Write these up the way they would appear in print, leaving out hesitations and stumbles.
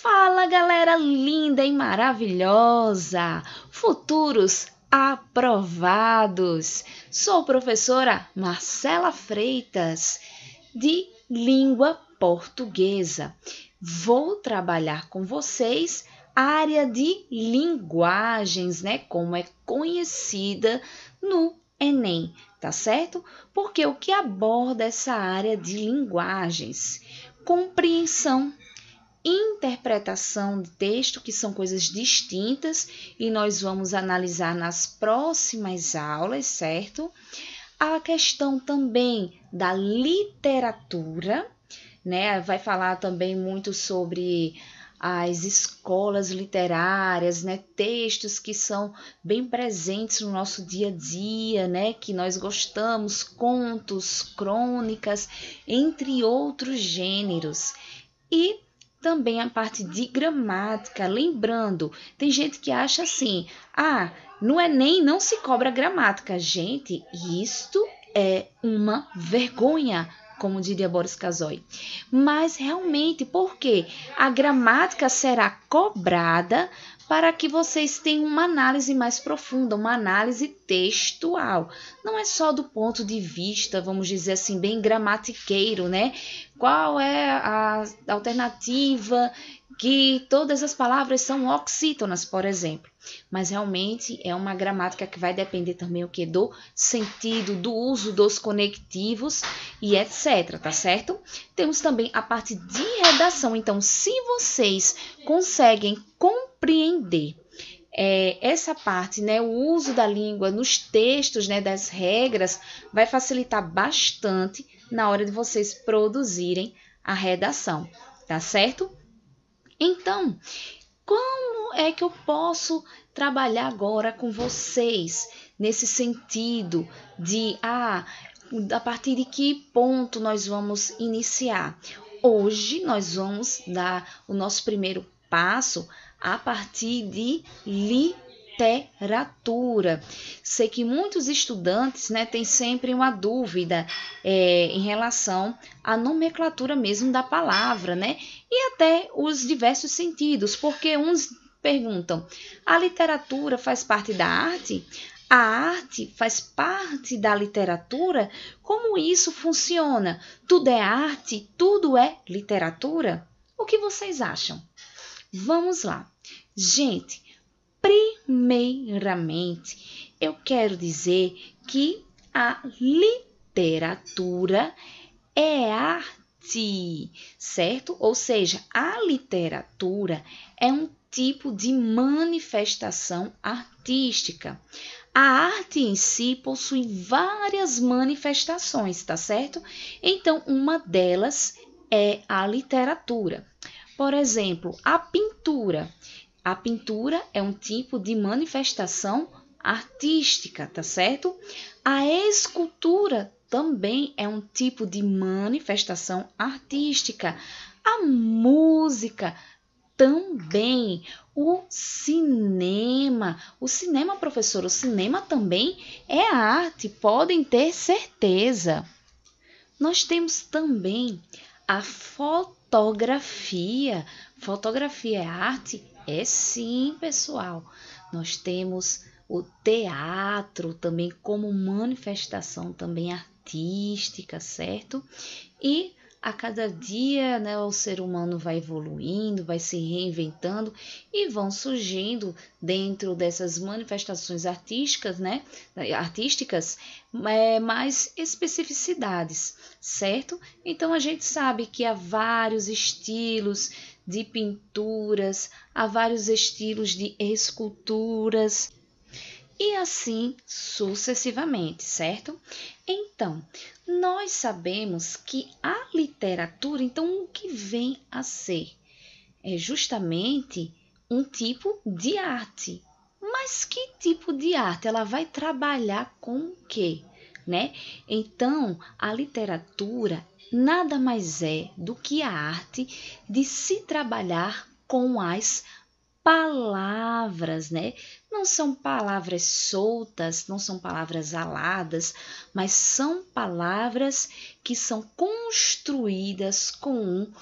Fala, galera linda e maravilhosa! Futuros aprovados! Sou professora Marcela Freitas, de Língua Portuguesa. Vou trabalhar com vocês a área de linguagens, né? Como é conhecida no Enem, tá certo? Porque o que aborda essa área de linguagens? Compreensão, interpretação de texto, que são coisas distintas, e nós vamos analisar nas próximas aulas, certo? A questão também da literatura, né? Vai falar também muito sobre as escolas literárias, né? Textos que são bem presentes no nosso dia a dia, né? Que nós gostamos, contos, crônicas, entre outros gêneros. E também a parte de gramática, lembrando, tem gente que acha assim, no Enem não se cobra gramática. Gente, isto é uma vergonha, como diria Boris Casoy. Mas realmente, porque a gramática será cobrada para que vocês tenham uma análise mais profunda, uma análise textual. Não é só do ponto de vista, vamos dizer assim, bem gramatiqueiro, né? Qual é a alternativa que todas as palavras são oxítonas, por exemplo. Mas realmente é uma gramática que vai depender também o que do sentido, do uso dos conectivos e etc, tá certo? Temos também a parte de redação. Então, se vocês conseguem compreender essa parte, né, o uso da língua nos textos, né, das regras, vai facilitar bastante na hora de vocês produzirem a redação, tá certo? Então, como é que eu posso trabalhar agora com vocês nesse sentido de, a partir de que ponto nós vamos iniciar? Hoje nós vamos dar o nosso primeiro passo a partir de literatura. Sei que muitos estudantes, né, têm sempre uma dúvida em relação à nomenclatura mesmo da palavra, né? E até os diversos sentidos, porque uns perguntam, a literatura faz parte da arte? A arte faz parte da literatura? Como isso funciona? Tudo é arte? Tudo é literatura? O que vocês acham? Vamos lá. Gente, primeiramente, eu quero dizer que a literatura é arte, certo? Ou seja, a literatura é um tipo de manifestação artística. A arte em si possui várias manifestações, tá certo? Então, uma delas é a literatura. Por exemplo, a pintura. A pintura é um tipo de manifestação artística, tá certo? A escultura também é um tipo de manifestação artística. A música também. O cinema, professor, o cinema também é arte, podem ter certeza. Nós temos também a fotografia. Fotografia é arte? É sim, pessoal. Nós temos o teatro também como manifestação também artística, certo? E a cada dia, né, o ser humano vai evoluindo, vai se reinventando e vão surgindo dentro dessas manifestações artísticas, né, mais especificidades, certo? Então a gente sabe que há vários estilos de pinturas, há vários estilos de esculturas e assim sucessivamente, certo? Então, nós sabemos que a literatura, então, o que vem a ser? É justamente um tipo de arte. Mas que tipo de arte? Ela vai trabalhar com o quê? Né? Então, a literatura nada mais é do que a arte de se trabalhar com as palavras, né? Não são palavras soltas, não são palavras aladas, mas são palavras que são construídas com um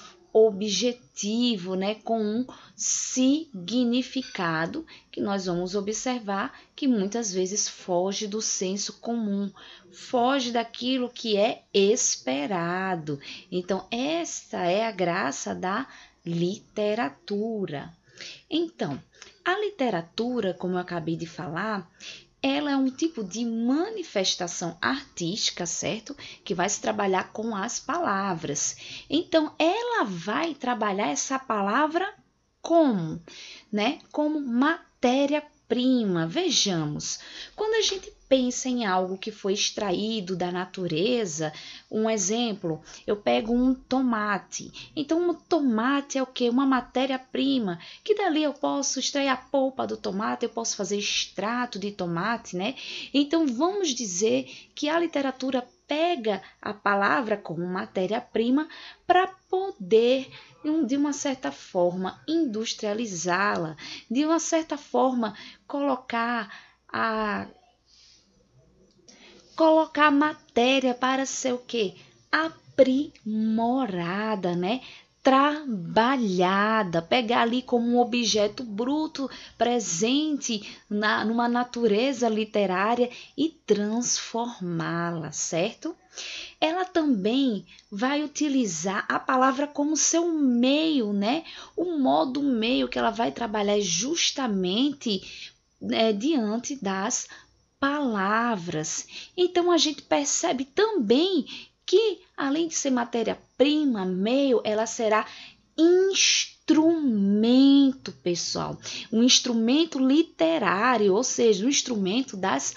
objetivo, né, com um significado que nós vamos observar que muitas vezes foge do senso comum, foge daquilo que é esperado. Então, essa é a graça da literatura. Então, a literatura, como eu acabei de falar, ela é um tipo de manifestação artística, certo? Que vai se trabalhar com as palavras. Então, ela vai trabalhar essa palavra como, né? Como matéria-prima. Vejamos, quando a gente pensa em algo que foi extraído da natureza, um exemplo, eu pego um tomate. Então, um tomate é o quê? Uma matéria-prima, que dali eu posso extrair a polpa do tomate, eu posso fazer extrato de tomate, né? Então, vamos dizer que a literatura pega a palavra como matéria-prima para poder, de uma certa forma, industrializá-la, de uma certa forma, colocar a matéria para ser o quê? Aprimorada, né? Trabalhada, pegar ali como um objeto bruto presente numa natureza literária e transformá-la, certo? Ela também vai utilizar a palavra como seu meio, né? O modo meio que ela vai trabalhar justamente diante das palavras. Então a gente percebe também que, além de ser matéria-prima, meio, ela será instrumento, pessoal. Um instrumento literário, ou seja, um instrumento das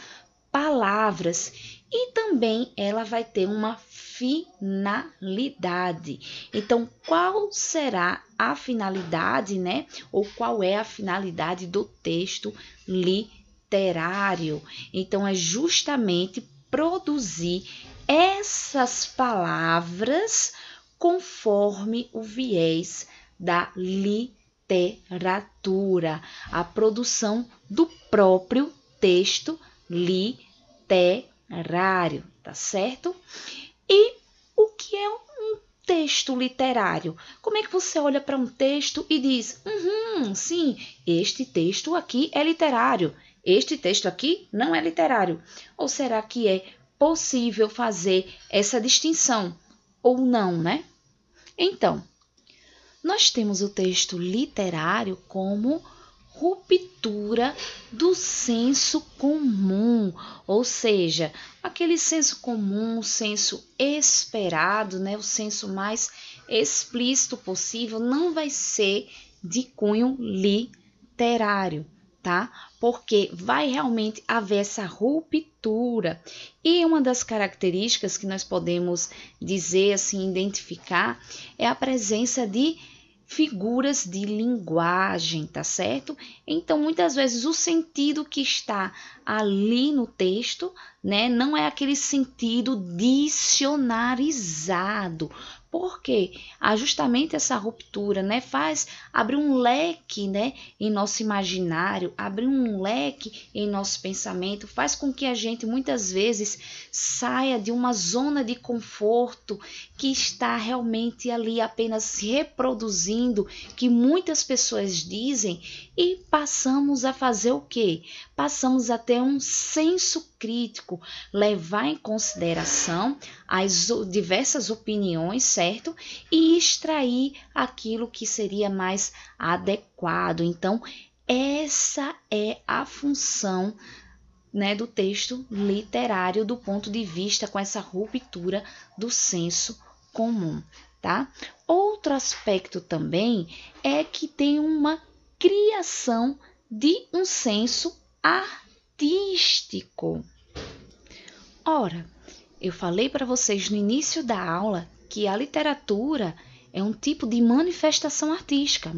palavras. E também ela vai ter uma finalidade. Então, qual será a finalidade, né? Ou qual é a finalidade do texto literário? Então, é justamente produzir essas palavras conforme o viés da literatura, a produção do próprio texto literário, tá certo? E o que é um texto literário? Como é que você olha para um texto e diz, sim, este texto aqui é literário, este texto aqui não é literário? Ou será que é possível fazer essa distinção ou não, né? Então, nós temos o texto literário como ruptura do senso comum, ou seja, aquele senso comum, o senso esperado, né, o senso mais explícito possível, não vai ser de cunho literário, tá? Porque vai realmente haver essa ruptura. E uma das características que nós podemos dizer, assim, identificar, é a presença de figuras de linguagem, tá certo? Então, muitas vezes, o sentido que está ali no texto, né, não é aquele sentido dicionarizado. Por quê? Justamente essa ruptura, né, faz abrir um leque, né, em nosso imaginário, abrir um leque em nosso pensamento, faz com que a gente muitas vezes saia de uma zona de conforto que está realmente ali apenas reproduzindo que muitas pessoas dizem e passamos a fazer o quê? Passamos a ter um senso crítico, levar em consideração as diversas opiniões, certo? E extrair aquilo que seria mais adequado. Então, essa é a função, né, do texto literário do ponto de vista com essa ruptura do senso comum, tá? Outro aspecto também é que tem uma criação de um senso artístico. Ora, eu falei para vocês no início da aula que a literatura é um tipo de manifestação artística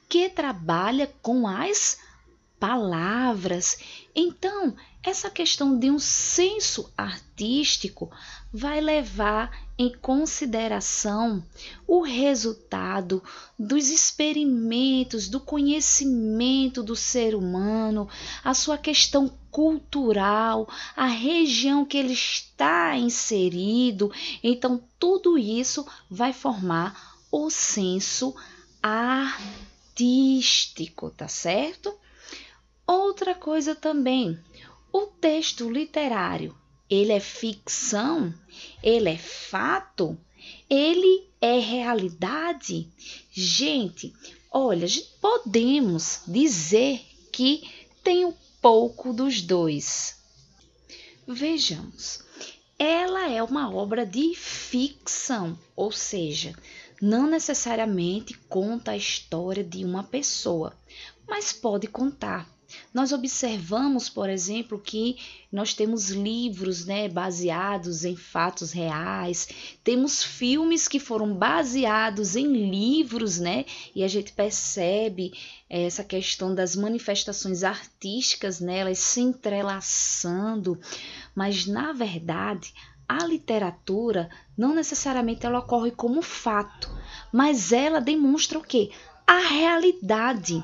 que trabalha com as palavras. Então, essa questão de um senso artístico vai levar em consideração o resultado dos experimentos, do conhecimento do ser humano, a sua questão cultural, a região que ele está inserido. Então, tudo isso vai formar o senso artístico, tá certo? Outra coisa também, o texto literário, ele é ficção? Ele é fato? Ele é realidade? Gente, olha, podemos dizer que tem um pouco dos dois. Vejamos, ela é uma obra de ficção, ou seja, não necessariamente conta a história de uma pessoa, mas pode contar. Nós observamos, por exemplo, que nós temos livros, baseados em fatos reais, temos filmes que foram baseados em livros, e a gente percebe essa questão das manifestações artísticas, elas se entrelaçando, mas na verdade a literatura não necessariamente ela ocorre como fato, mas ela demonstra o quê? A realidade.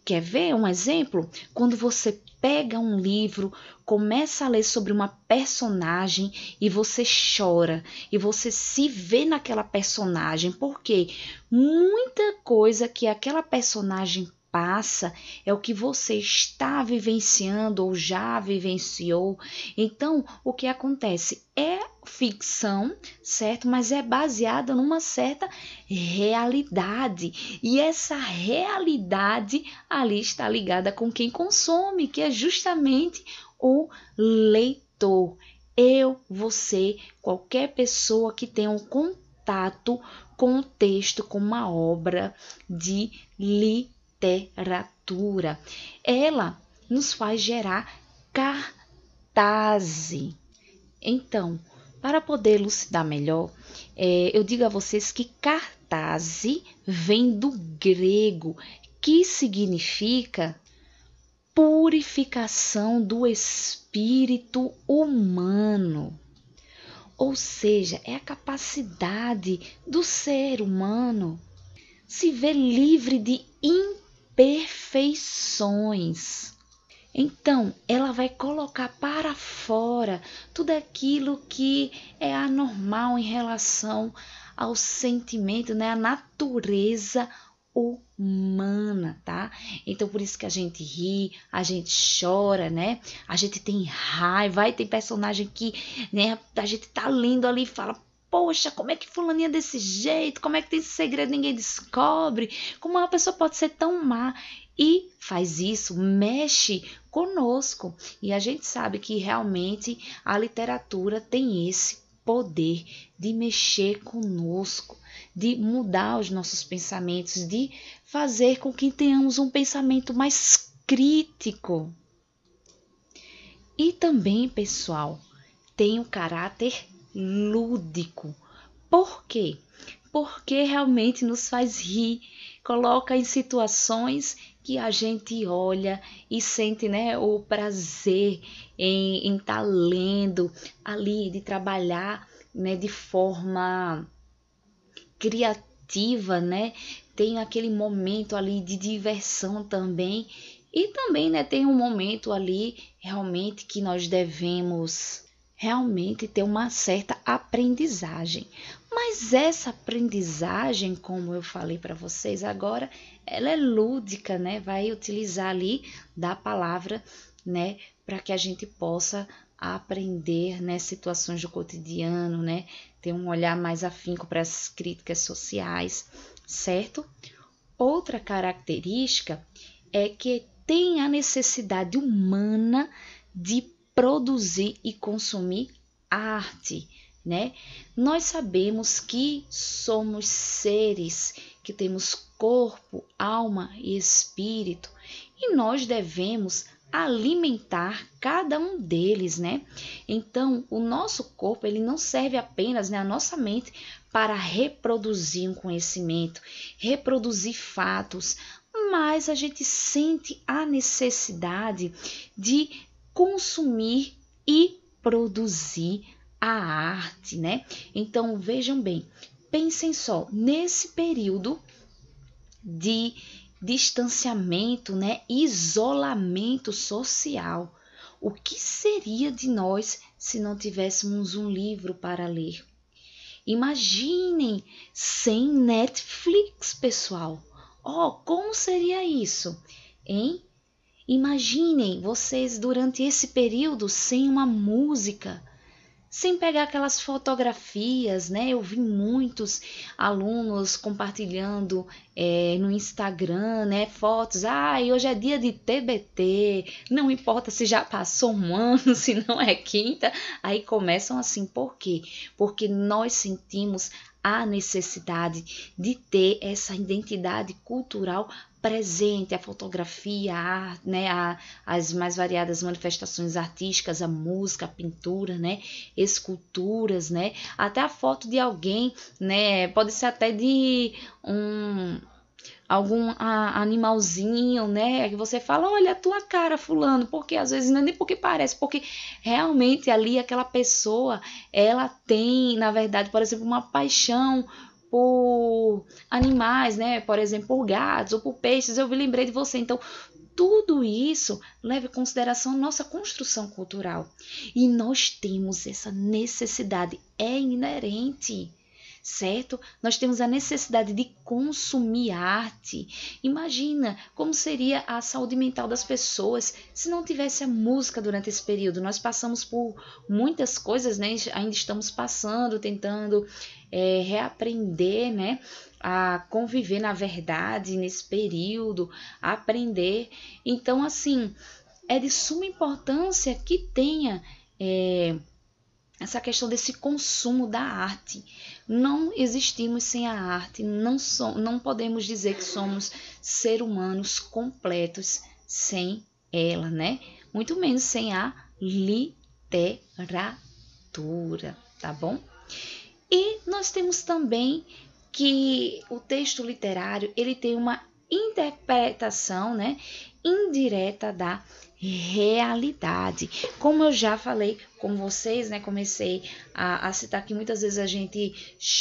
Quer ver um exemplo? Quando você pega um livro, começa a ler sobre uma personagem e você chora, e você se vê naquela personagem, porque muita coisa que aquela personagem passa é o que você está vivenciando ou já vivenciou. Então, o que acontece é ficção, certo? Mas é baseada numa certa realidade. E essa realidade ali está ligada com quem consome, que é justamente o leitor. Eu, você, qualquer pessoa que tenha um contato com o texto, com uma obra de literatura. Ela nos faz gerar cartaz. Então, para poder elucidar melhor, eu digo a vocês que cartaz vem do grego, que significa purificação do espírito humano. Ou seja, é a capacidade do ser humano se ver livre de imperfeições. Então, ela vai colocar para fora tudo aquilo que é anormal em relação ao sentimento, à natureza humana, tá? Então, por isso que a gente ri, a gente chora, A gente tem raiva, vai tem personagem que, a gente tá lendo ali e fala: poxa, como é que fulaninha é desse jeito? Como é que tem esse segredo ninguém descobre? Como uma pessoa pode ser tão má? E faz isso, mexe conosco. E a gente sabe que realmente a literatura tem esse poder de mexer conosco, de mudar os nossos pensamentos, de fazer com que tenhamos um pensamento mais crítico. E também, pessoal, tem o caráter lúdico. Por quê? Porque realmente nos faz rir, coloca em situações que a gente olha e sente o prazer em estar lendo ali, de trabalhar de forma criativa, Tem aquele momento ali de diversão também. E também tem um momento ali realmente que nós devemos realmente ter uma certa aprendizagem. Mas essa aprendizagem, como eu falei para vocês agora, ela é lúdica, Vai utilizar ali da palavra, para que a gente possa aprender, situações do cotidiano, ter um olhar mais afinco para as críticas sociais, certo? Outra característica é que tem a necessidade humana de produzir e consumir arte, Nós sabemos que somos seres que temos corpo, alma e espírito, e nós devemos alimentar cada um deles, Então, o nosso corpo, ele não serve apenas, a nossa mente, para reproduzir um conhecimento, reproduzir fatos, mas a gente sente a necessidade de consumir e produzir a arte, né? Então, vejam bem, pensem só, nesse período de distanciamento, né, isolamento social, o que seria de nós se não tivéssemos um livro para ler? Imaginem sem Netflix, pessoal. Como seria isso, hein? Imaginem vocês durante esse período sem uma música, sem pegar aquelas fotografias, né? Eu vi muitos alunos compartilhando no Instagram, né? Fotos. E hoje é dia de TBT, não importa se já passou um ano, se não é quinta. Aí começam assim, por quê? Porque nós sentimos a necessidade de ter essa identidade cultural presente, a fotografia, a arte, né, as mais variadas manifestações artísticas, a música, a pintura, né, esculturas, né, até a foto de alguém, né, pode ser até de algum animalzinho, né, que você fala, olha a tua cara, fulano, porque às vezes não é nem porque parece, porque realmente ali aquela pessoa, ela tem, na verdade, por exemplo, uma paixão por animais, né, por exemplo, por gatos ou por peixes, eu me lembrei de você, então tudo isso leva em consideração a nossa construção cultural, e nós temos essa necessidade, é inerente, certo? Nós temos a necessidade de consumir arte. Imagina como seria a saúde mental das pessoas se não tivesse a música durante esse período. Nós passamos por muitas coisas, né? Ainda estamos passando, tentando reaprender, né? A conviver na verdade nesse período, a aprender. Então, assim, é de suma importância que tenha essa questão desse consumo da arte. Não existimos sem a arte, não podemos dizer que somos seres humanos completos sem ela, né? Muito menos sem a literatura, tá bom? E nós temos também que o texto literário, ele tem uma interpretação, né, indireta da realidade. Como eu já falei com vocês, né, comecei a citar que muitas vezes a gente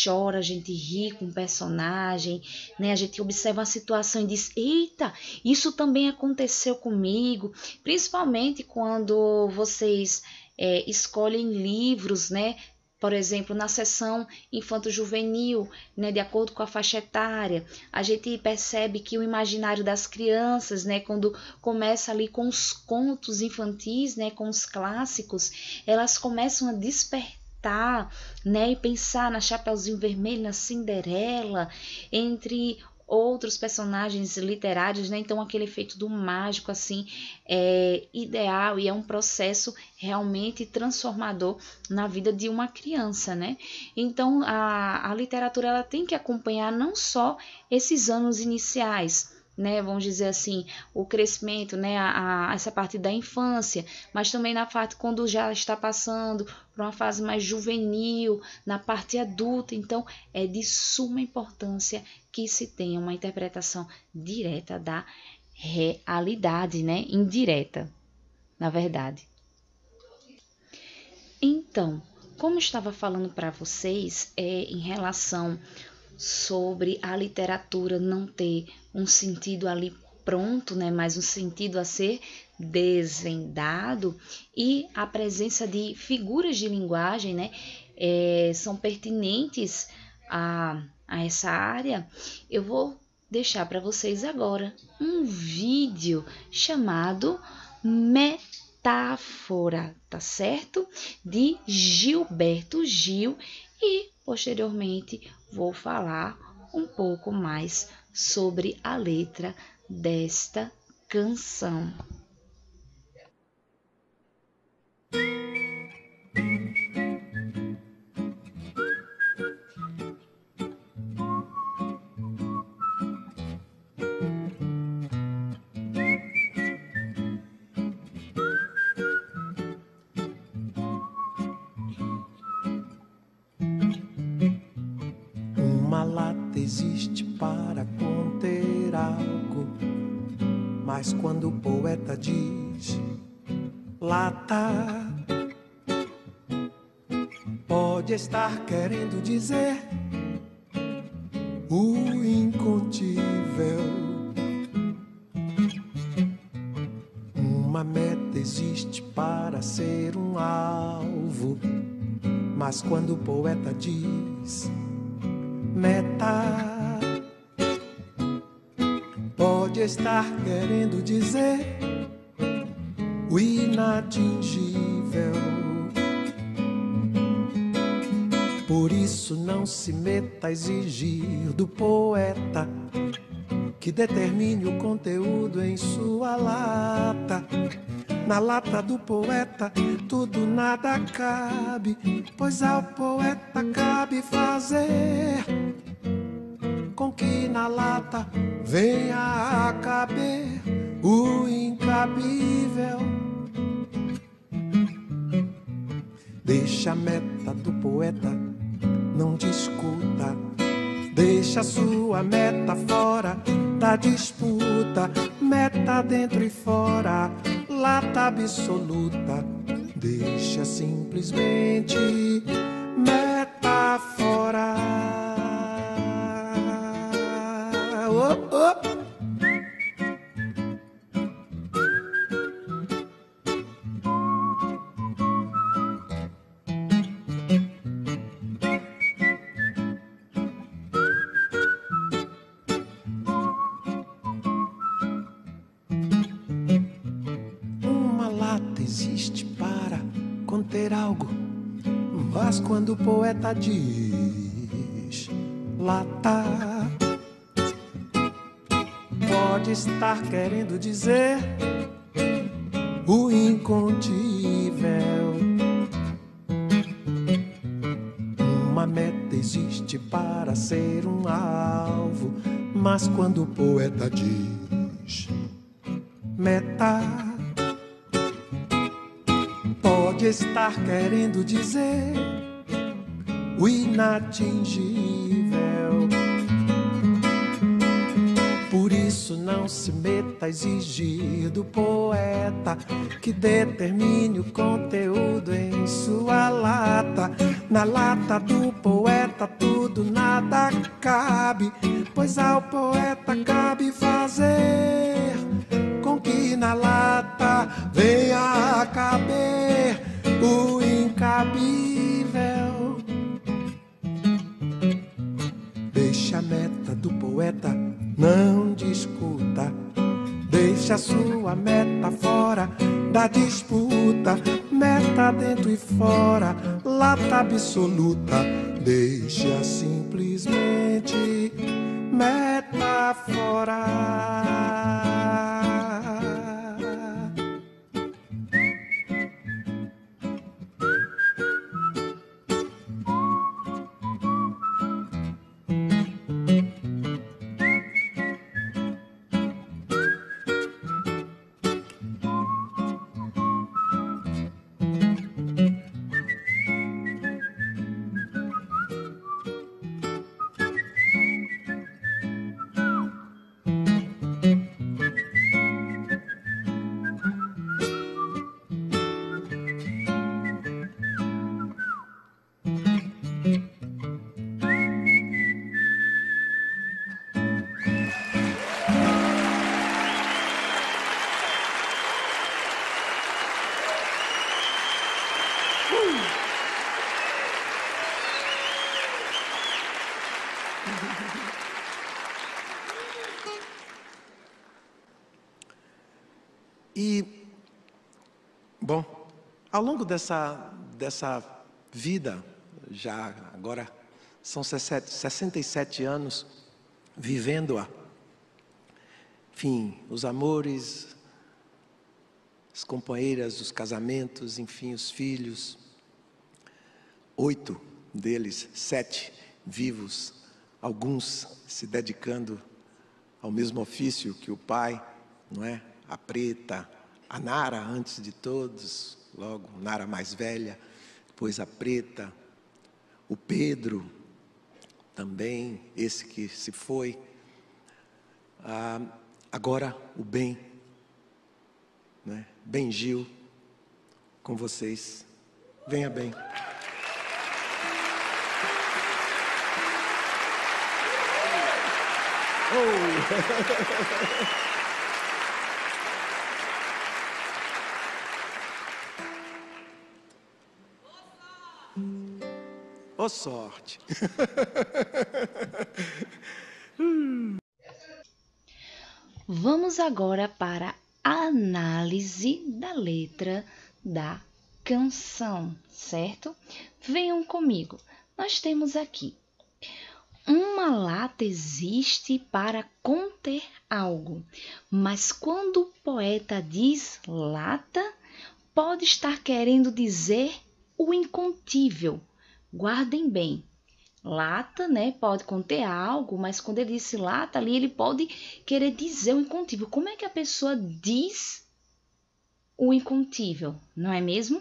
chora, a gente ri com um personagem, né, a gente observa a situação e diz, eita, isso também aconteceu comigo, principalmente quando vocês escolhem livros, né, por exemplo, na seção infanto-juvenil, né, de acordo com a faixa etária, a gente percebe que o imaginário das crianças, né, quando começa ali com os contos infantis, né, com os clássicos, elas começam a despertar, né, e pensar na Chapeuzinho Vermelho, na Cinderela, entre outros personagens literários, né? Então aquele efeito do mágico assim é ideal e é um processo realmente transformador na vida de uma criança, né? Então a literatura ela tem que acompanhar não só esses anos iniciais, né, vamos dizer assim, o crescimento, né, essa parte da infância, mas também na parte quando já está passando por uma fase mais juvenil, na parte adulta. Então é de suma importância que se tenha uma interpretação direta da realidade, né, indireta, na verdade. Então, como eu estava falando para vocês, em relação sobre a literatura não ter um sentido ali pronto, né, mas um sentido a ser desvendado, e a presença de figuras de linguagem, né, são pertinentes a essa área, eu vou deixar para vocês agora um vídeo chamado Metáfora, tá certo? De Gilberto Gil, e posteriormente vou falar um pouco mais sobre a letra desta canção. Mas quando o poeta diz lata, pode estar querendo dizer o incontível. Uma meta existe para ser um alvo, mas quando o poeta diz meta, pode estar querendo dizer o inatingível. Por isso não se meta a exigir do poeta que determine o conteúdo em sua lata. Na lata do poeta tudo nada cabe, pois ao poeta cabe fazer com que na lata venha a caber o incabível. Deixa a meta do poeta, não discuta. Deixa a sua meta fora da disputa. Meta dentro e fora, lata absoluta. Deixa simplesmente meta fora. Oh, oh. Conter algo, mas quando o poeta diz lata, pode estar querendo dizer o incontível. Uma meta existe para ser um alvo, mas quando o poeta diz meta, pode estar querendo dizer o inatingível. Por isso não se meta a exigir do poeta que determine o conteúdo em sua lata. Na lata do poeta tudo nada cabe, pois ao poeta cabe fazer com que na lata venha a caber o incabível. Deixa a meta do poeta, não discuta. Deixa a sua meta fora da disputa. Meta dentro e fora, lata absoluta. Deixa simplesmente meta fora. E, bom, ao longo dessa vida, já agora são 67 anos vivendo-a, enfim, os amores, as companheiras, os casamentos, enfim, os filhos, 8 deles, 7 vivos, alguns se dedicando ao mesmo ofício que o pai, não é? A Preta, a Nara antes de todos, logo Nara mais velha, depois a Preta, o Pedro também, esse que se foi, agora o bem, né? Bem Gil, com vocês. Venha bem. Oh, sorte. Vamos agora para a análise da letra da canção, certo? Venham comigo. Nós temos aqui: uma lata existe para conter algo, mas quando o poeta diz lata, pode estar querendo dizer o incontível. Guardem bem. Lata, né, pode conter algo, mas quando ele disse lata ali, ele pode querer dizer o incontível. Como é que a pessoa diz o incontível, não é mesmo?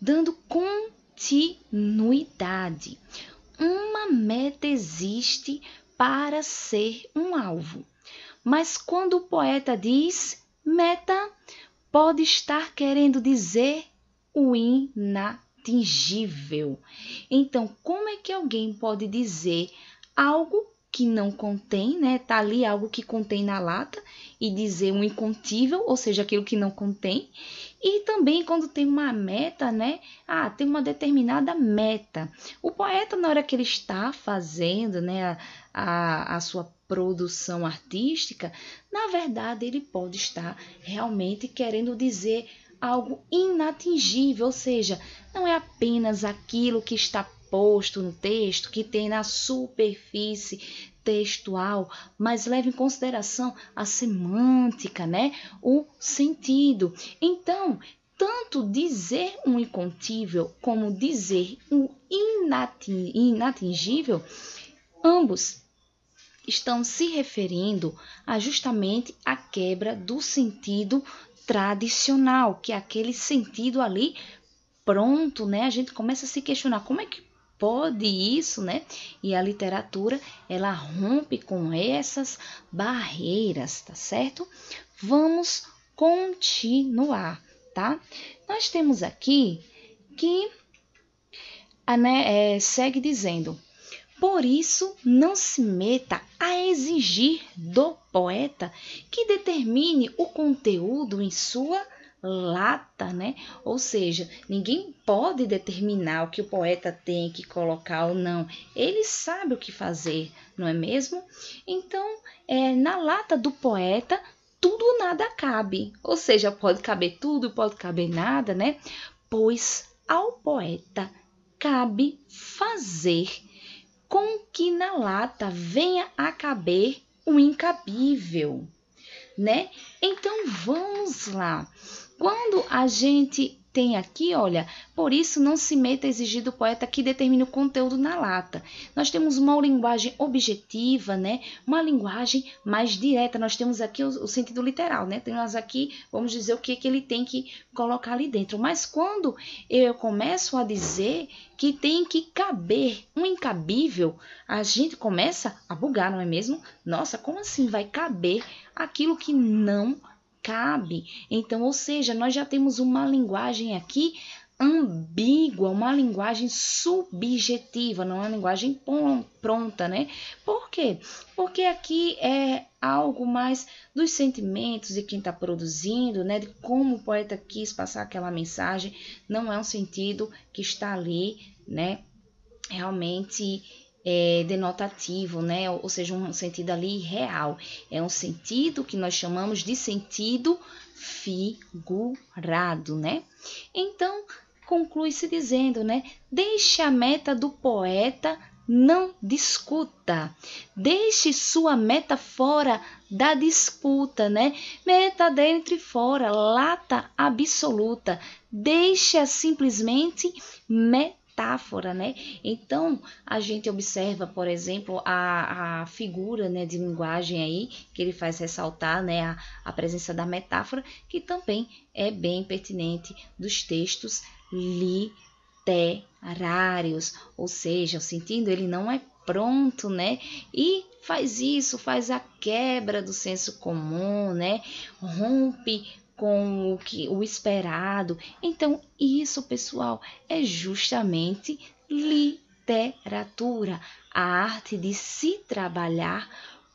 Dando continuidade. Uma meta existe para ser um alvo, mas quando o poeta diz meta, pode estar querendo dizer o inatingível. Então, como é que alguém pode dizer algo que não contém, né? Tá ali algo que contém na lata e dizer um incontível, ou seja, aquilo que não contém. E também quando tem uma meta, né? Tem uma determinada meta. O poeta, na hora que ele está fazendo, né, a sua produção artística, na verdade, ele pode estar realmente querendo dizer algo inatingível, ou seja, não é apenas aquilo que está posto no texto, que tem na superfície textual, mas leva em consideração a semântica, né? O sentido. Então, tanto dizer um incontível como dizer um inatingível, ambos estão se referindo justamente à quebra do sentido tradicional, que é aquele sentido ali pronto, né? A gente começa a se questionar como é que pode isso, né? E a literatura, ela rompe com essas barreiras, tá certo? Vamos continuar, tá? Nós temos aqui que segue dizendo: por isso, não se meta a exigir do poeta que determine o conteúdo em sua lata, né? Ou seja, ninguém pode determinar o que o poeta tem que colocar ou não. Ele sabe o que fazer, não é mesmo? Então, na lata do poeta, tudo ou nada cabe. Ou seja, pode caber tudo, pode caber nada, né? Pois ao poeta cabe fazer com que na lata venha a caber o incabível, né? Então vamos lá. Quando a gente tem aqui, olha, por isso não se meta a exigir do poeta que determine o conteúdo na lata. Nós temos uma linguagem objetiva, né? Uma linguagem mais direta. Nós temos aqui o sentido literal, né? Temos aqui, vamos dizer o que ele tem que colocar ali dentro. Mas quando eu começo a dizer que tem que caber um incabível, a gente começa a bugar, não é mesmo? Nossa, como assim vai caber aquilo que não cabe? Então, ou seja, nós já temos uma linguagem aqui ambígua, uma linguagem subjetiva, não é uma linguagem pronta, né? Por quê? Porque aqui é algo mais dos sentimentos de quem está produzindo, né? De como o poeta quis passar aquela mensagem, não é um sentido que está ali, né? Realmente denotativo, né? Ou seja, um sentido ali real. É um sentido que nós chamamos de sentido figurado, né? Então, conclui-se dizendo, né? Deixe a meta do poeta, não discuta. Deixe sua meta fora da disputa, né? Meta dentro e fora, lata absoluta. Deixa simplesmente metáfora, né? Então, a gente observa, por exemplo, a figura, né, de linguagem aí, que ele faz ressaltar, né, a presença da metáfora, que também é bem pertinente dos textos literários, ou seja, o sentido ele não é pronto, né? E faz a quebra do senso comum, né? Rompe com o esperado. Então, isso, pessoal, é justamente literatura, a arte de se trabalhar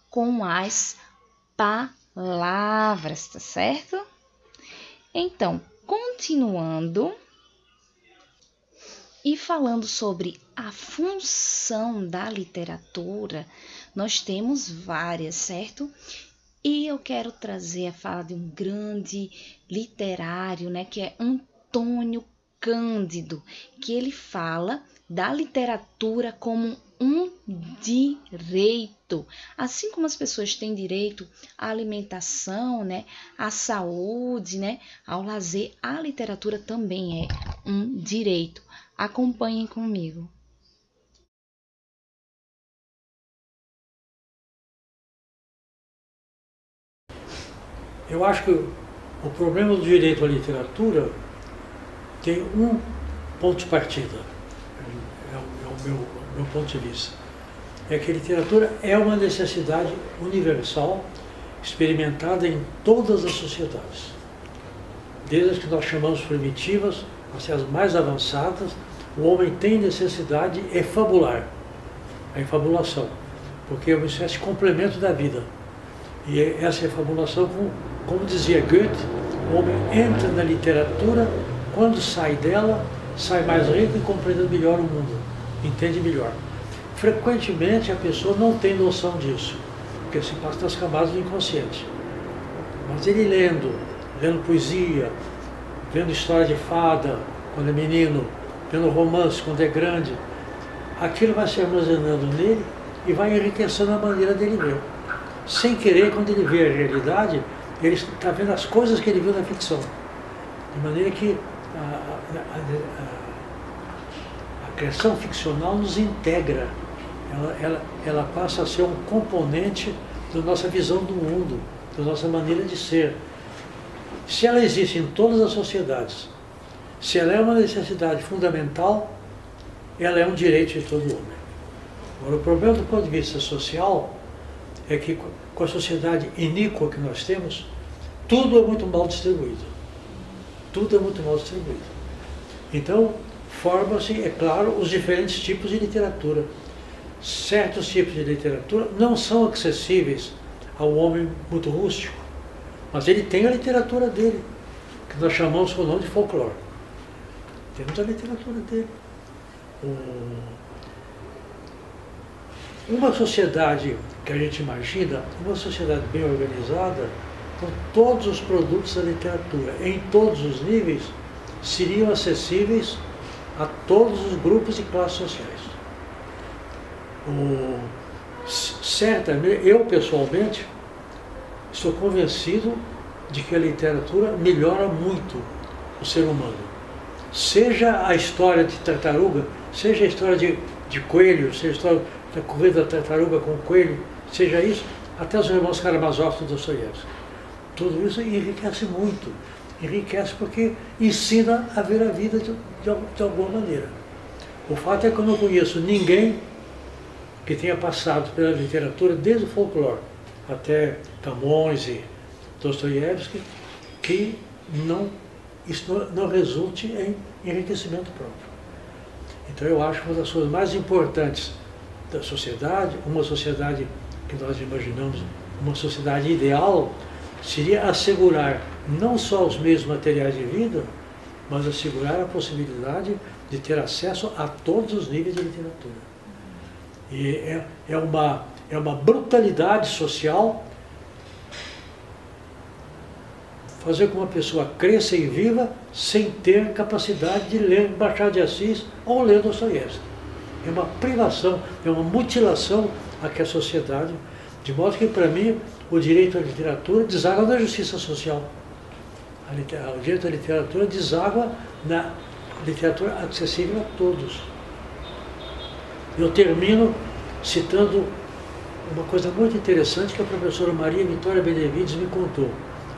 com as palavras, tá certo? Então, continuando e falando sobre a função da literatura, nós temos várias, certo? E eu quero trazer a fala de um grande literário, né, que é Antônio Cândido, que ele fala da literatura como um direito. Assim como as pessoas têm direito à alimentação, né, à saúde, né, ao lazer, a literatura também é um direito. Acompanhem comigo. Eu acho que o problema do direito à literatura tem um ponto de partida, é o meu ponto de vista. É que a literatura é uma necessidade universal, experimentada em todas as sociedades. Desde as que nós chamamos primitivas, até as mais avançadas, o homem tem necessidade de efabular, a efabulação, porque é uma espécie de complemento da vida. E essa efabulação, como dizia Goethe, o homem entra na literatura, quando sai dela, sai mais rico e compreende melhor o mundo, entende melhor. Frequentemente a pessoa não tem noção disso, porque se passa nas camadas do inconsciente. Mas ele lendo poesia, vendo história de fada quando é menino, vendo romance quando é grande, aquilo vai se armazenando nele e vai enriquecendo a maneira dele ver. Sem querer, quando ele vê a realidade, ele está vendo as coisas que ele viu na ficção. De maneira que a criação ficcional nos integra. Ela passa a ser um componente da nossa visão do mundo, da nossa maneira de ser. Se ela existe em todas as sociedades, se ela é uma necessidade fundamental, ela é um direito de todo homem. Agora, o problema do ponto de vista social é que, com a sociedade iníqua que nós temos, tudo é muito mal distribuído. Tudo é muito mal distribuído. Então, formam-se, é claro, os diferentes tipos de literatura. Certos tipos de literatura não são acessíveis ao homem muito rústico, mas ele tem a literatura dele, que nós chamamos com o nome de folclore. Temos a literatura dele. Uma sociedade que a gente imagina, uma sociedade bem organizada, com todos os produtos da literatura, em todos os níveis, seriam acessíveis a todos os grupos e classes sociais. Certamente, eu pessoalmente, estou convencido de que a literatura melhora muito o ser humano. Seja a história de tartaruga, seja a história de coelho, seja a história da corrida da tartaruga com o coelho, seja isso, até os irmãos Karamazov e Dostoiévski. Tudo isso enriquece muito. Enriquece porque ensina a ver a vida de alguma maneira. O fato é que eu não conheço ninguém que tenha passado pela literatura, desde o folclore até Camões e Dostoiévski, que isso não resulte em enriquecimento próprio. Então eu acho que uma das coisas mais importantes da sociedade, uma sociedade que nós imaginamos, uma sociedade ideal, seria assegurar não só os meios materiais de vida, mas assegurar a possibilidade de ter acesso a todos os níveis de literatura. E é uma brutalidade social fazer com que uma pessoa cresça e viva sem ter capacidade de ler Machado de Assis ou ler Dostoiévski. É uma privação, é uma mutilação aqui a sociedade, de modo que, para mim, o direito à literatura deságua na justiça social. O direito à literatura deságua na literatura acessível a todos. Eu termino citando uma coisa muito interessante que a professora Maria Vitória Benevides me contou,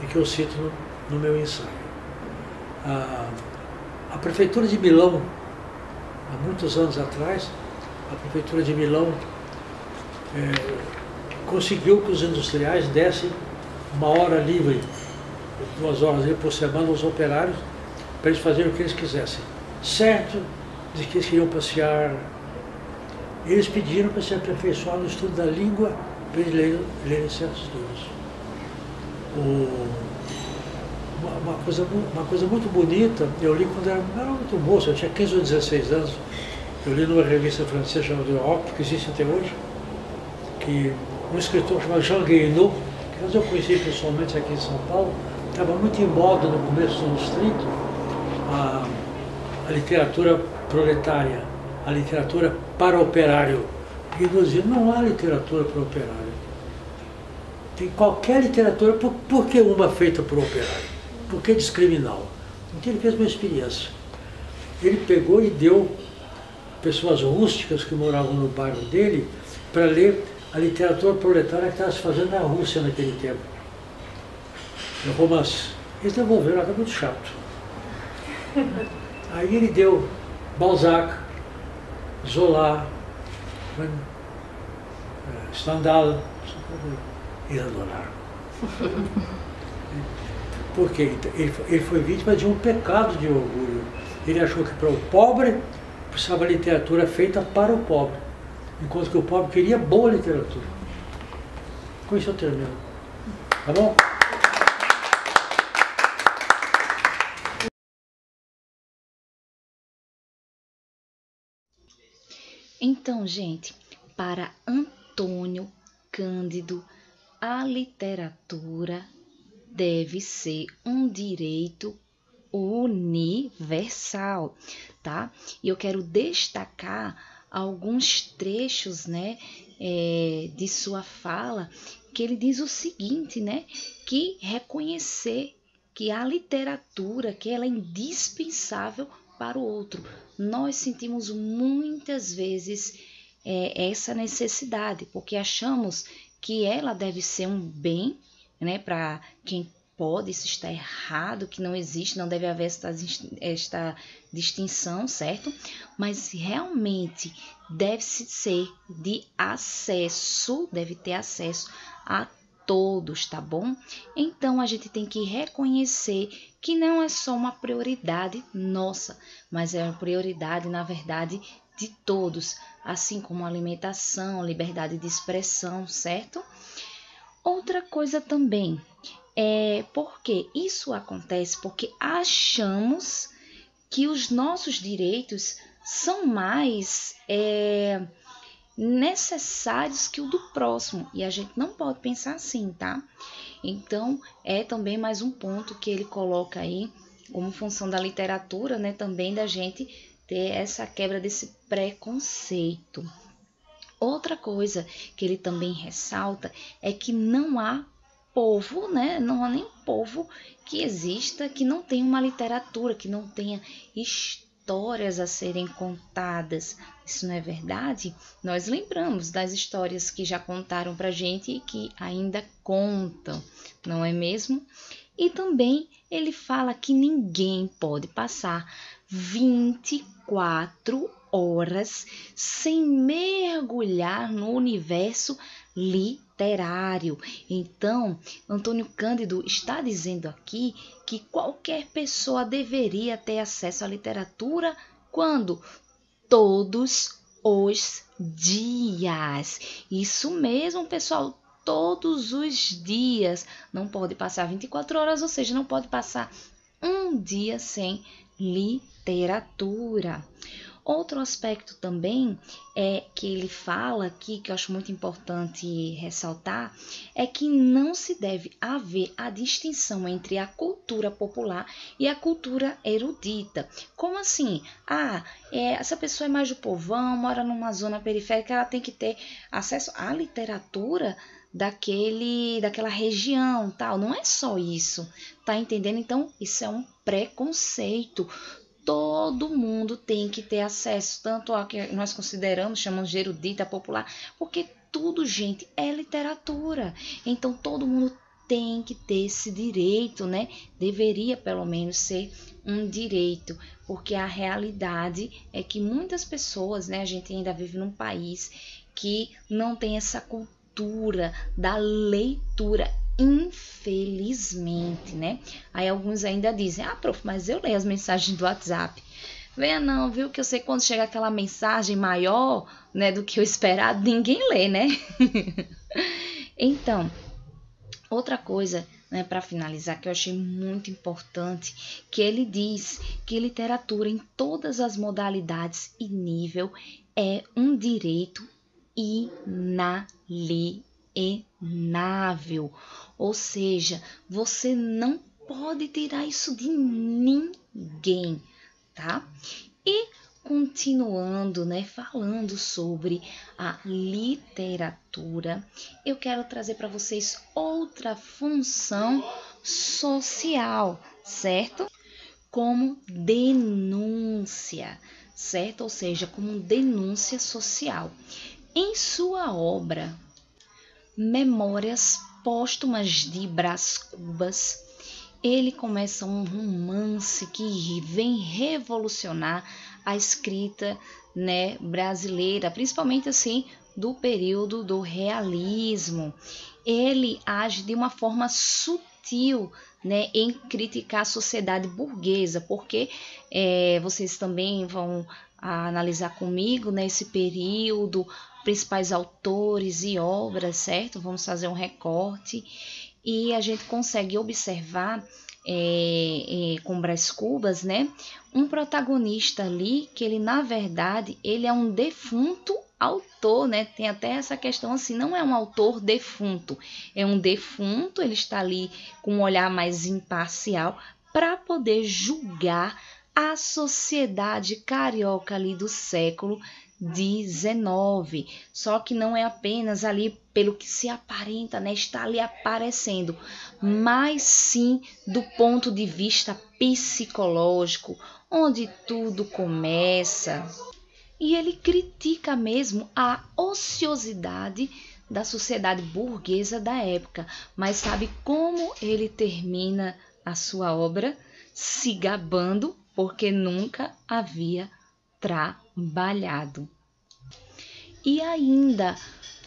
e que eu cito no meu ensaio. A Prefeitura de Milão, há muitos anos atrás, a Prefeitura de Milão conseguiu que os industriais dessem uma hora livre 2 horas aí por semana aos operários, para eles fazerem o que eles quisessem. Certo de que eles queriam passear. Eles pediram para se aperfeiçoar no estudo da língua, para eles lerem certos livros. Uma coisa muito bonita, eu li quando eu era muito moço, eu tinha 15 ou 16 anos, eu li numa revista francesa chamada Europe, que existe até hoje, que um escritor chamado Jean Guéhenno, que eu conheci pessoalmente aqui em São Paulo, estava muito em moda no começo dos anos 30, a literatura proletária, a literatura para operário. E nos dizia, não há literatura para operário. Tem qualquer literatura, por que uma feita para o operário? Por que discriminá-la? Então ele fez uma experiência. Ele pegou e deu pessoas rústicas que moravam no bairro dele para ler a literatura proletária que estava se fazendo na Rússia naquele tempo. No romance. Eles devolveram, era muito chato. Aí ele deu Balzac, Zola, Stendhal, eles adoraram. Por quê? Ele foi vítima de um pecado de orgulho. Ele achou que para o pobre precisava literatura feita para o pobre, enquanto que o pobre queria boa literatura. Com isso eu termino. Tá bom? Então, gente, para Antônio Cândido, a literatura deve ser um direito universal, tá? E eu quero destacar alguns trechos, né, de sua fala, que ele diz o seguinte, né, que reconhecer que a literatura, que ela é indispensável para o outro. Nós sentimos muitas vezes essa necessidade, porque achamos que ela deve ser um bem, né, para quem pode, isso está errado, que não existe, não deve haver esta distinção, certo? Mas realmente deve ser de acesso, deve ter acesso a todos, tá bom? Então a gente tem que reconhecer que não é só uma prioridade nossa, mas é uma prioridade, na verdade, de todos, assim como a alimentação, liberdade de expressão, certo? Outra coisa também é porque isso acontece porque achamos que os nossos direitos são mais necessários que o do próximo, e a gente não pode pensar assim, tá? Então é também mais um ponto que ele coloca aí como função da literatura, né, também da gente ter essa quebra desse preconceito. Outra coisa que ele também ressalta é que não há povo, né? Não há nem povo que exista que não tenha uma literatura, que não tenha histórias a serem contadas. Isso não é verdade? Nós lembramos das histórias que já contaram pra gente e que ainda contam, não é mesmo? E também ele fala que ninguém pode passar 24 horas sem mergulhar no universo literário. Então, Antônio Cândido está dizendo aqui que qualquer pessoa deveria ter acesso à literatura quando? Todos os dias. Isso mesmo, pessoal, todos os dias. Não pode passar 24 horas, ou seja, não pode passar um dia sem literatura. Outro aspecto também que ele fala aqui, que eu acho muito importante ressaltar, é que não se deve haver a distinção entre a cultura popular e a cultura erudita. Como assim? Essa pessoa é mais do povão, mora numa zona periférica, ela tem que ter acesso à literatura daquela região, tal. Não é só isso, tá entendendo? Então, isso é um preconceito. Todo mundo tem que ter acesso, tanto ao que nós chamamos de erudita popular, porque tudo, gente, é literatura. Então, todo mundo tem que ter esse direito, né? Deveria, pelo menos, ser um direito, porque a realidade é que muitas pessoas, né? A gente ainda vive num país que não tem essa cultura da leitura, infelizmente. diferente, né? Aí alguns ainda dizem, prof, mas eu leio as mensagens do WhatsApp. Venha não, viu, que eu sei que quando chega aquela mensagem maior, né, do que o esperado, ninguém lê, né? Então, outra coisa, né, para finalizar, que eu achei muito importante, que ele diz que literatura em todas as modalidades e nível é um direito inalienável. Ou seja, você não pode tirar isso de ninguém, tá? E continuando, né, falando sobre a literatura, eu quero trazer para vocês outra função social, certo? Como denúncia, certo? Ou seja, como denúncia social. Em sua obra Memórias Póstumas de Brás Cubas, ele começa um romance que vem revolucionar a escrita, né, brasileira, principalmente assim do período do realismo. Ele age de uma forma sutil, né, em criticar a sociedade burguesa, porque vocês também vão analisar comigo, né, esse período, principais autores e obras, certo? Vamos fazer um recorte e a gente consegue observar com Brás Cubas, né, um protagonista ali que ele, na verdade, ele é um defunto autor, né? Tem até essa questão assim, não é um autor defunto, é um defunto, ele está ali com um olhar mais imparcial para poder julgar a sociedade carioca ali do século XIX. Só que não é apenas ali pelo que se aparenta, né, está ali aparecendo, mas sim do ponto de vista psicológico, onde tudo começa. E ele critica mesmo a ociosidade da sociedade burguesa da época. Mas sabe como ele termina a sua obra? Se gabando porque nunca havia trabalhado. E ainda,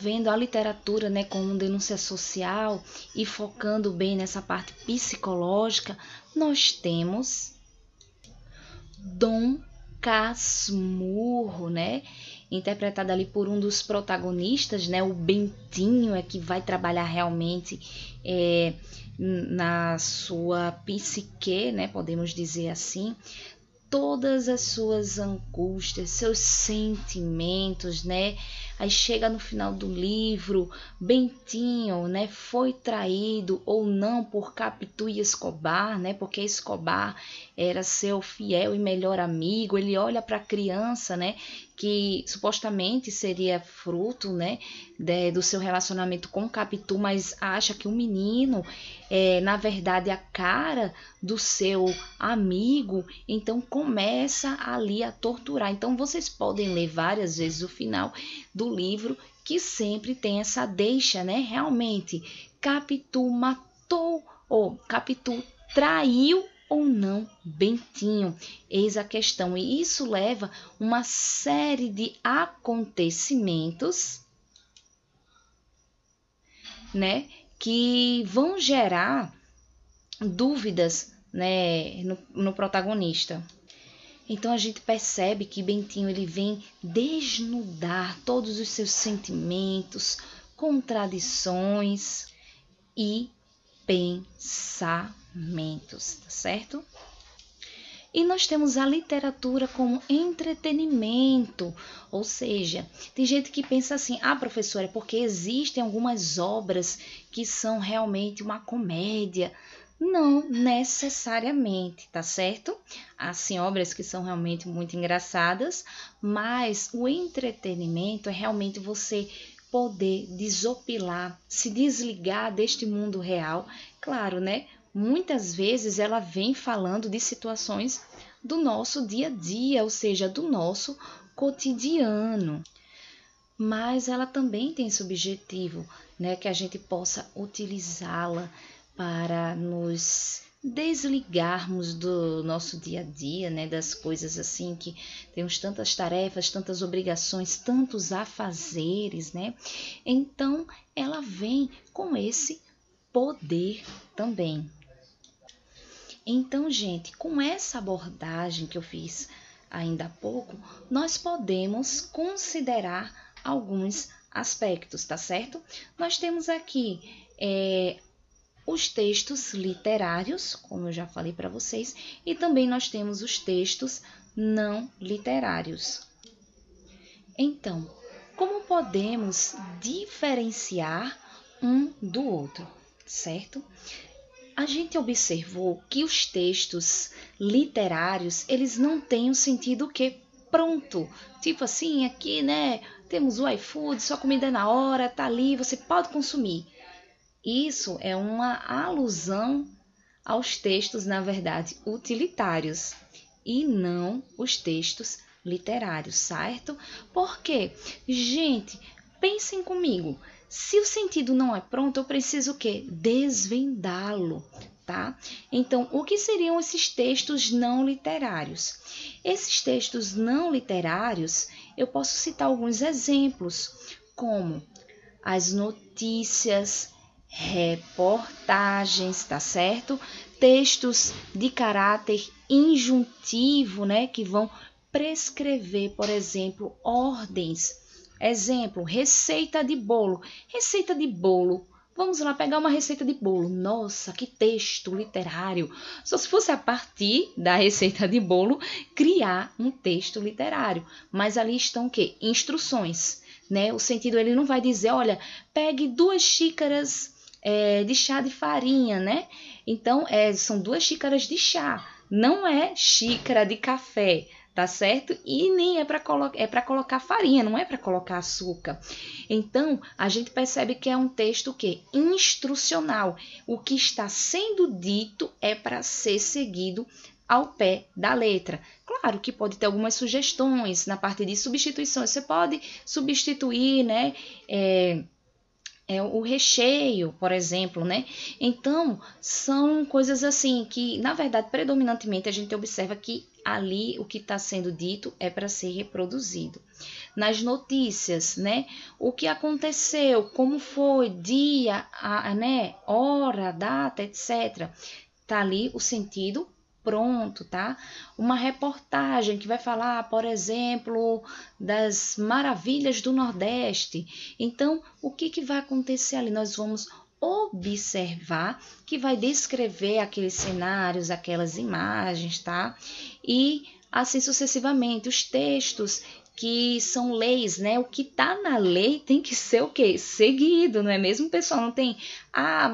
vendo a literatura, né, como denúncia social e focando bem nessa parte psicológica, nós temos Dom Casmurro, né, interpretado ali por um dos protagonistas, né, o Bentinho, que vai trabalhar realmente na sua psique, né, podemos dizer assim, todas as suas angústias, seus sentimentos, né? Aí chega no final do livro, Bentinho, né, foi traído ou não por Capitu e Escobar, né? Porque Escobar era seu fiel e melhor amigo. Ele olha para a criança, né, que supostamente seria fruto, né, do seu relacionamento com Capitu, mas acha que o menino na verdade, a cara do seu amigo, então começa ali a torturar. Então, vocês podem ler várias vezes o final do livro, que sempre tem essa deixa, né? Realmente, Capitu matou, ou Capitu traiu ou não Bentinho? Eis a questão. E isso leva uma série de acontecimentos, né, que vão gerar dúvidas, né, no protagonista. Então a gente percebe que Bentinho ele vem desnudar todos os seus sentimentos, contradições e pensamentos, tá certo? E nós temos a literatura como entretenimento, ou seja, tem gente que pensa assim, professora, é porque existem algumas obras que são realmente uma comédia. Não necessariamente, tá certo? Há sim obras que são realmente muito engraçadas, mas o entretenimento é realmente você poder desopilar, se desligar deste mundo real. Claro, né? Muitas vezes ela vem falando de situações do nosso dia a dia, ou seja, do nosso cotidiano. Mas ela também tem esse objetivo, né, que a gente possa utilizá-la para nos desligarmos do nosso dia a dia, né, das coisas assim que temos tantas tarefas, tantas obrigações, tantos afazeres, né? Então, ela vem com esse poder também. Então, gente, com essa abordagem que eu fiz ainda há pouco, nós podemos considerar alguns aspectos, tá certo? Nós temos aqui os textos literários, como eu já falei para vocês, e também nós temos os textos não literários. Então, como podemos diferenciar um do outro, certo? A gente observou que os textos literários, eles não têm o sentido que pronto, tipo assim, aqui, né, temos o iFood, sua comida é na hora, tá ali, você pode consumir. Isso é uma alusão aos textos, na verdade, utilitários e não os textos literários, certo? Porque, gente, pensem comigo, se o sentido não é pronto, eu preciso o quê? Desvendá-lo, tá? Então, o que seriam esses textos não literários? Esses textos não literários, eu posso citar alguns exemplos, como as notícias, reportagens, tá certo? Textos de caráter injuntivo, né, que vão prescrever, por exemplo, ordens. Exemplo, receita de bolo. Receita de bolo. Vamos lá pegar uma receita de bolo. Nossa, que texto literário. Só se fosse a partir da receita de bolo criar um texto literário. Mas ali estão o quê? Instruções, né? O sentido, ele não vai dizer, olha, pegue 2 xícaras de chá de farinha, né? Então, são 2 xícaras de chá. Não é xícara de café, tá certo? E nem é para colocar farinha, não é para colocar açúcar. Então, a gente percebe que é um texto que instrucional. O que está sendo dito é para ser seguido ao pé da letra. Claro que pode ter algumas sugestões na parte de substituições. Você pode substituir, né, o recheio, por exemplo, né? Então, são coisas assim que, na verdade, predominantemente a gente observa que ali o que está sendo dito é para ser reproduzido. Nas notícias, né? O que aconteceu, como foi, dia, né? Hora, data, etc. Tá ali o sentido pronto, tá? Uma reportagem que vai falar, por exemplo, das maravilhas do Nordeste. Então, o que vai acontecer ali? Nós vamos observar que vai descrever aqueles cenários, aquelas imagens, tá? E assim sucessivamente, os textos que são leis, né? O que tá na lei tem que ser o quê? Seguido, não é mesmo, pessoal? Não tem,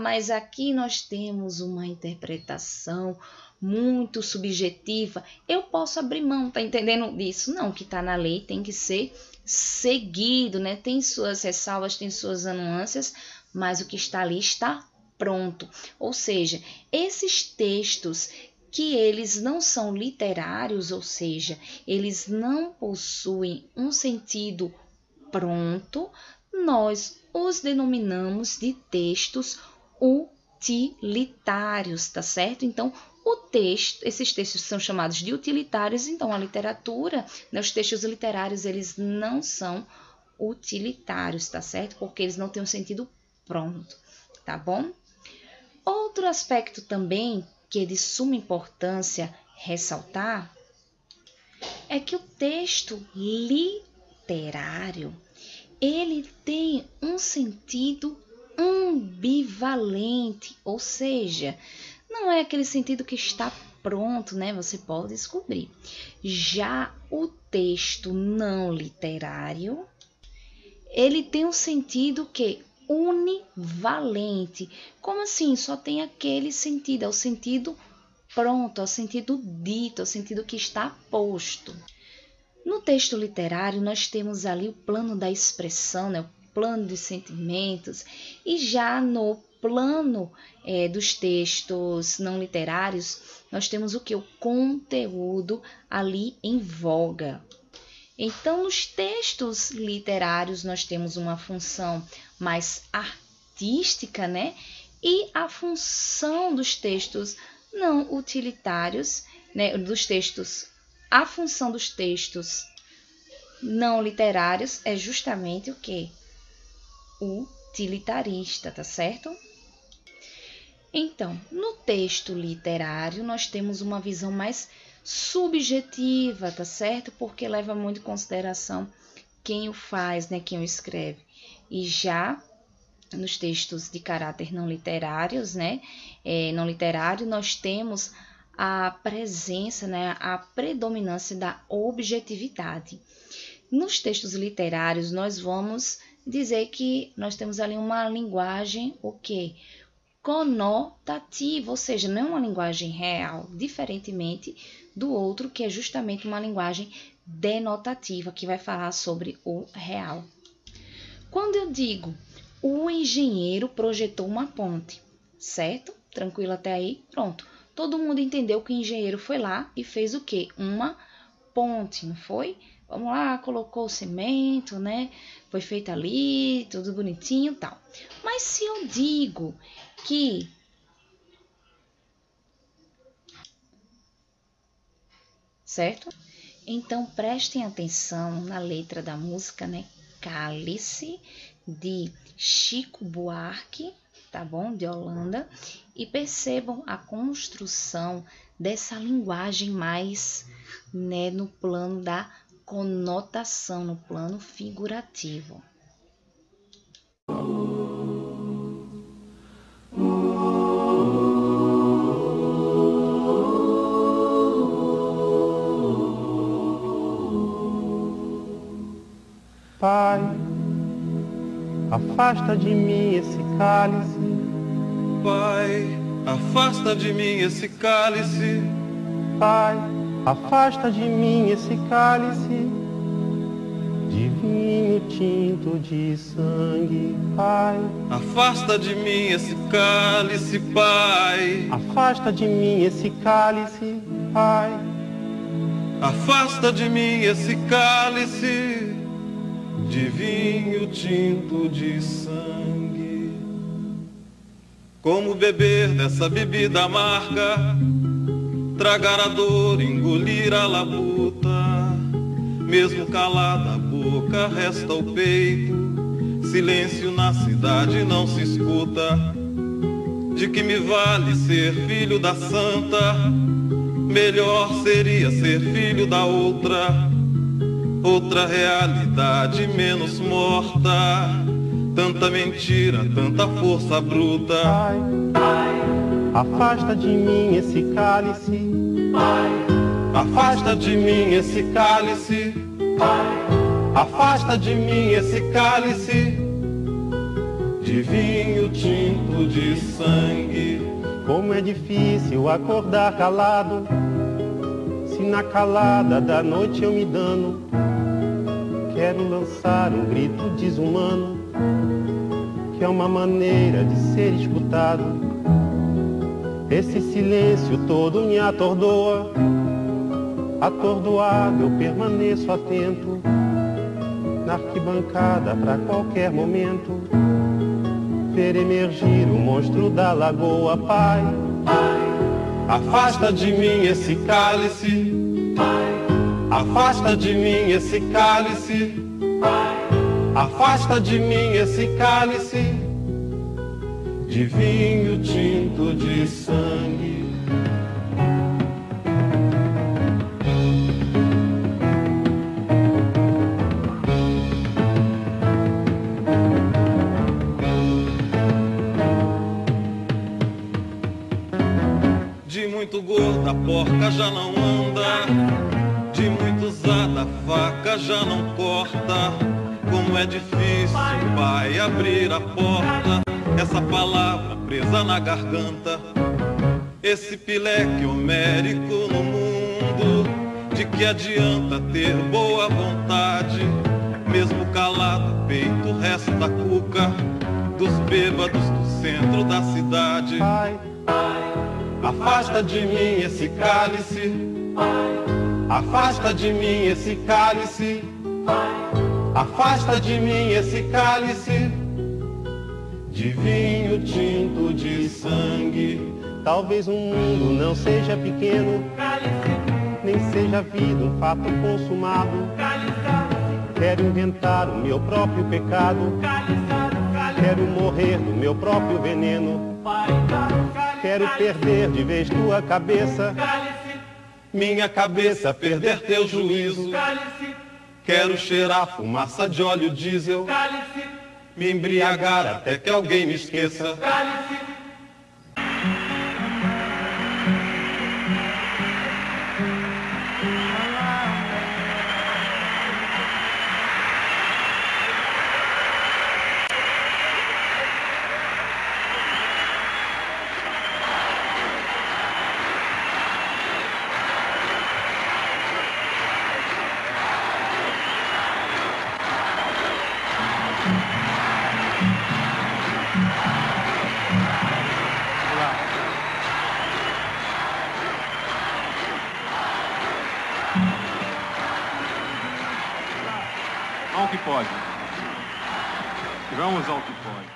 mas aqui nós temos uma interpretação muito subjetiva, eu posso abrir mão, tá entendendo disso? Não, o que tá na lei tem que ser seguido, né? Tem suas ressalvas, tem suas nuances, mas o que está ali está pronto. Ou seja, esses textos que eles não são literários, ou seja, eles não possuem um sentido pronto, nós os denominamos de textos utilitários, tá certo? Então, esses textos são chamados de utilitários, então a literatura, né, os textos literários, eles não são utilitários, tá certo? Porque eles não têm um sentido pronto, tá bom? Outro aspecto também que é de suma importância ressaltar é que o texto literário, ele tem um sentido ambivalente, ou seja, não é aquele sentido que está pronto, né? Você pode descobrir. Já o texto não literário, ele tem um sentido que univalente. Como assim? Só tem aquele sentido, é o sentido pronto, é o sentido dito, é o sentido que está posto. No texto literário, nós temos ali o plano da expressão, né? O plano dos sentimentos, e já no plano dos textos não literários, nós temos o que? O conteúdo ali em voga. Então, nos textos literários, nós temos uma função mais artística, né? E a função dos textos não utilitários, né? A função dos textos não literários é justamente o quê? Utilitarista, tá certo? Então, no texto literário, nós temos uma visão mais subjetiva, tá certo? Porque leva muito em consideração quem o faz, né? Quem o escreve. E já nos textos de caráter não literários, né? Não literário, nós temos a presença, né? A predominância da objetividade. Nos textos literários, nós vamos dizer que nós temos ali uma linguagem, o quê? Conotativa, ou seja, não é uma linguagem real, diferentemente do outro, que é justamente uma linguagem denotativa, que vai falar sobre o real. Quando eu digo, o engenheiro projetou uma ponte, certo? Tranquilo até aí? Pronto. Todo mundo entendeu que o engenheiro foi lá e fez o quê? Uma ponte, não foi? Vamos lá, colocou o cimento, né? Foi feito ali, tudo bonitinho e tal. Mas se eu digo que certo? Então prestem atenção na letra da música, né? Cálice, de Chico Buarque, tá bom? De Holanda, e percebam a construção dessa linguagem mais, né, no plano da conotação, no plano figurativo. Pai, afasta de mim esse cálice. Pai, afasta de mim esse cálice. Pai, afasta de mim esse cálice de vinho tinto de sangue. Pai, afasta de mim esse cálice, Pai. Afasta de mim esse cálice, Pai. Afasta de mim esse cálice de vinho tinto de sangue. Como beber dessa bebida amarga, tragar a dor, engolir a labuta. Mesmo calada a boca, resta o peito. Silêncio na cidade não se escuta. De que me vale ser filho da santa? Melhor seria ser filho da outra. Outra realidade menos morta. Tanta mentira, tanta força bruta. Pai, afasta de mim esse cálice. Pai, afasta de mim esse cálice. Pai, afasta de mim esse cálice de vinho tinto de sangue. Como é difícil acordar calado, se na calada da noite eu me dano. Quero lançar um grito desumano, que é uma maneira de ser escutado. Esse silêncio todo me atordoa. Atordoado eu permaneço atento, na arquibancada pra qualquer momento ver emergir o monstro da lagoa. Pai, afasta de mim esse cálice. Afasta de mim esse cálice. Afasta de mim esse cálice de vinho tinto de sangue. De muito gorda a porca já não anda, de muito usada a faca já não corta. Como é difícil, pai, abrir a porta. Essa palavra presa na garganta. Esse pileque homérico no mundo. De que adianta ter boa vontade? Mesmo calado o peito resta cuca dos bêbados do centro da cidade. Pai, afasta de mim esse cálice. Afasta de mim esse cálice. Afasta de mim esse cálice de vinho tinto de sangue. talvez o mundo não seja pequeno, nem seja a vida um fato consumado. Quero inventar o meu próprio pecado, quero morrer no meu próprio veneno. quero perder de vez tua cabeça. Minha cabeça perder teu juízo. Quero cheirar fumaça de óleo diesel. Me embriagar até que alguém me esqueça. Ao que pode. Vamos ao que pode.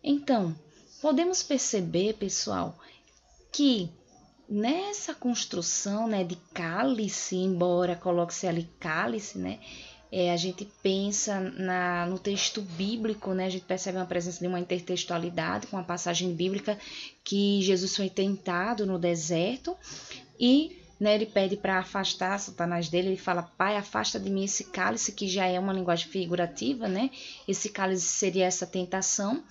Então, podemos perceber, pessoal, que nessa construção, né, de cálice, embora coloque-se ali cálice, né, a gente pensa no texto bíblico, né, a gente percebe uma presença de uma intertextualidade com a passagem bíblica que Jesus foi tentado no deserto e, né, ele pede para afastar Satanás dele, ele fala: Pai, afasta de mim esse cálice, que já é uma linguagem figurativa, né? Esse cálice seria essa tentação.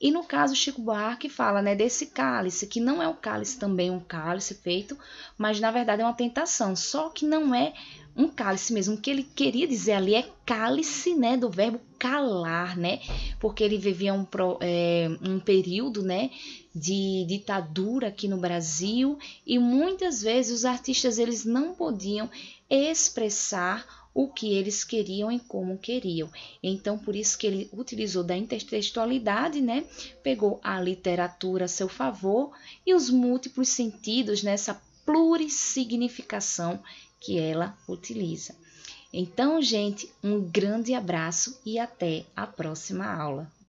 E no caso, Chico Buarque fala, né, desse cálice, que não é um cálice também, um cálice feito, mas na verdade é uma tentação, só que não é um cálice mesmo. O que ele queria dizer ali é cálice, né, do verbo calar, né, porque ele vivia um período, né, de ditadura aqui no Brasil e muitas vezes os artistas eles não podiam expressar o que eles queriam e como queriam. Então, por isso que ele utilizou da intertextualidade, né? Pegou a literatura a seu favor e os múltiplos sentidos nessa plurissignificação que ela utiliza. Então, gente, um grande abraço e até a próxima aula.